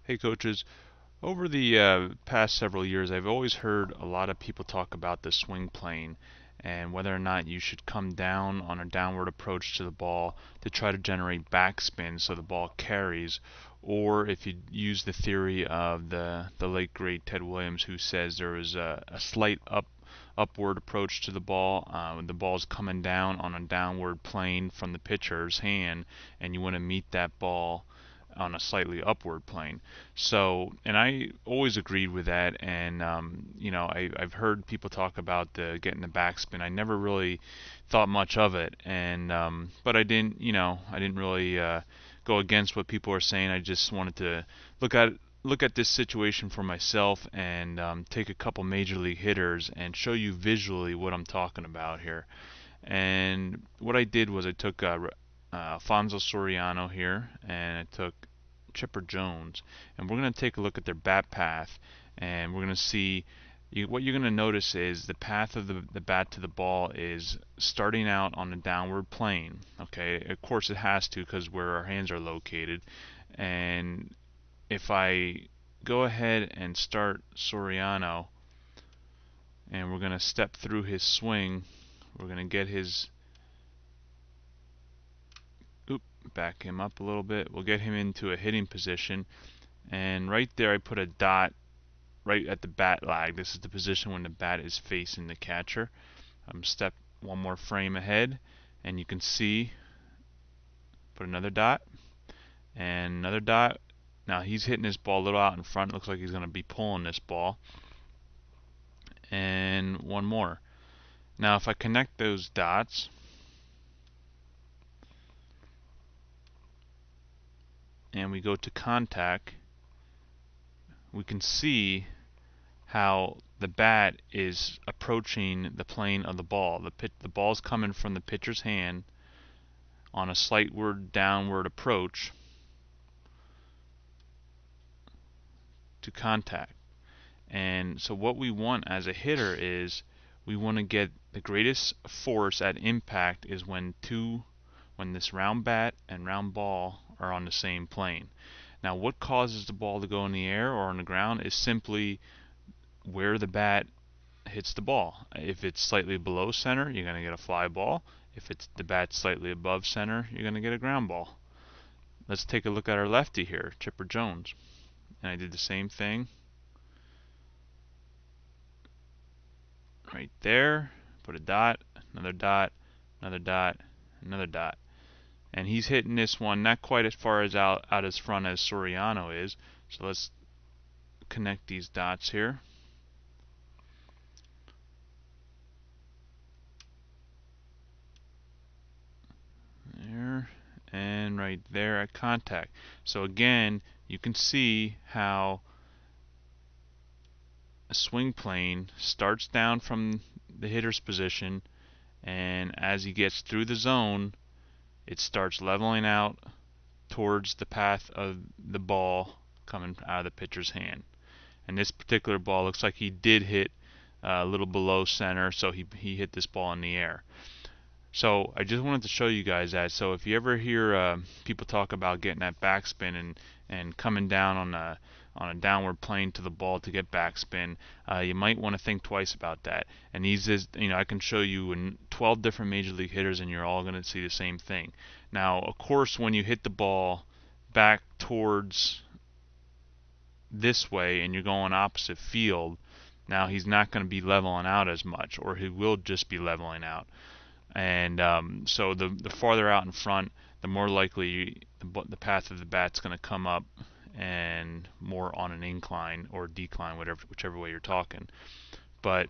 Hey coaches, over the past several years I've always heard a lot of people talk about the swing plane and whether or not you should come down on a downward approach to the ball to try to generate backspin so the ball carries, or if you use the theory of the late great Ted Williams, who says there is a slight upward approach to the ball when the ball's coming down on a downward plane from the pitcher's hand and you want to meet that ball on a slightly upward plane. So, and I always agreed with that. And I've heard people talk about the getting the backspin. I never really thought much of it, and but I didn't really go against what people are saying. I just wanted to look at look at this situation for myself and take a couple major league hitters and show you visually what I'm talking about here. And what I did was I took Alfonso Soriano here, and I took Chipper Jones, and we're going to take a look at their bat path, and we're going to see what you're going to notice is the path of the bat to the ball is starting out on a downward plane. Okay, of course it has to because where our hands are located. And if I go ahead and start Soriano, and we're going to step through his swing, we're going to get his back him up a little bit. We'll get him into a hitting position, and right there I put a dot right at the bat lag. This is the position when the bat is facing the catcher. Step one more frame ahead, and you can see, put another dot and another dot. Now he's hitting this ball a little out in front. Looks like he's going to be pulling this ball. And one more. Now if I connect those dots, and we go to contact, we can see how the bat is approaching the plane of the ball. The ball's coming from the pitcher's hand on a slightward downward approach to contact. And so what we want as a hitter is we want to get the greatest force at impact is when this round bat and round ball are on the same plane. Now what causes the ball to go in the air or on the ground is simply where the bat hits the ball. If it's slightly below center, you're going to get a fly ball. If it's the bat slightly above center, you're going to get a ground ball. Let's take a look at our lefty here, Chipper Jones. And I did the same thing right there. Put a dot, another dot, another dot, another dot. And he's hitting this one not quite as far as out as front as Soriano is. So let's connect these dots here. There and right there at contact. So again, you can see how a swing plane starts down from the hitter's position, and as he gets through the zone, it starts leveling out towards the path of the ball coming out of the pitcher's hand. And this particular ball looks like he did hit a little below center, so he hit this ball in the air. So I just wanted to show you guys that. So if you ever hear people talk about getting that backspin and coming down on a downward plane to the ball to get backspin, you might want to think twice about that. And I can show you in 12 different major league hitters, and you're all going to see the same thing. Now, of course, when you hit the ball back towards this way and you're going opposite field, now he's not going to be leveling out as much, or he will just be leveling out. And so the farther out in front, the more likely the path of the bat's going to come up and more on an incline or decline, whichever way you're talking. But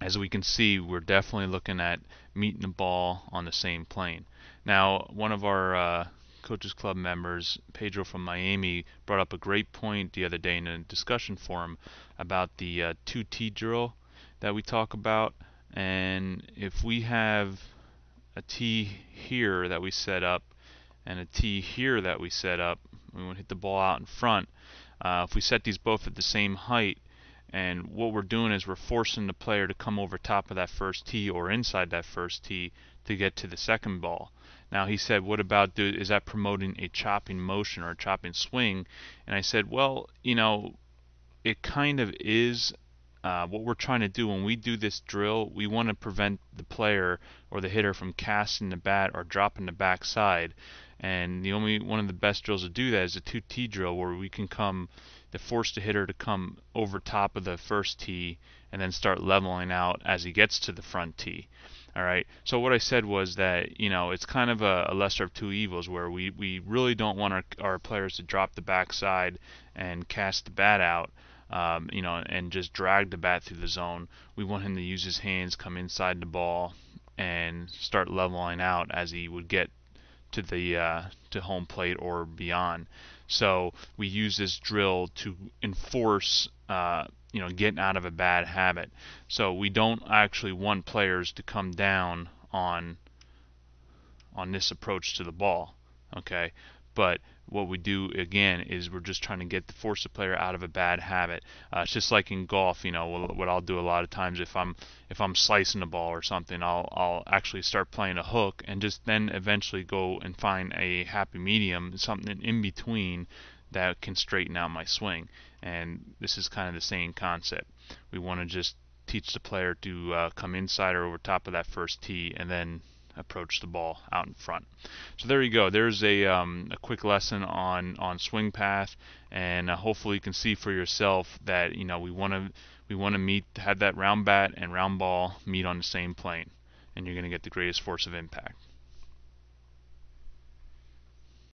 as we can see, we're definitely looking at meeting the ball on the same plane. Now, one of our Coaches Club members, Pedro from Miami, brought up a great point the other day in a discussion forum about the 2T drill that we talk about. And if we have a T here that we set up and a T here that we set up, we want to hit the ball out in front. If we set these both at the same height, and what we're doing is we're forcing the player to come over top of that first tee or inside that first tee to get to the second ball. Now he said, what about, is that promoting a chopping motion or a chopping swing? And I said, well, it kind of is. What we're trying to do when we do this drill, we want to prevent the player or the hitter from casting the bat or dropping the backside. And the only one of the best drills to do that is a 2-tee drill, where we can force the hitter to come over top of the first tee and then start leveling out as he gets to the front tee. All right. So what I said was that it's kind of a lesser of two evils, where we really don't want our players to drop the backside and cast the bat out. And just drag the bat through the zone. We want him to use his hands, come inside the ball, and start leveling out as he would get to the to home plate or beyond. So we use this drill to enforce getting out of a bad habit. So we don't actually want players to come down on this approach to the ball. Okay, but what we do again is we're just trying to force the player out of a bad habit. It's just like in golf, what I'll do a lot of times, if I'm slicing the ball or something, I'll actually start playing a hook and just then eventually go and find a happy medium, something in between that can straighten out my swing. And this is kind of the same concept. We want to just teach the player to come inside or over top of that first tee and then approach the ball out in front. So there you go. There's a quick lesson on swing path, and hopefully you can see for yourself that we want to have that round bat and round ball meet on the same plane, and you're going to get the greatest force of impact.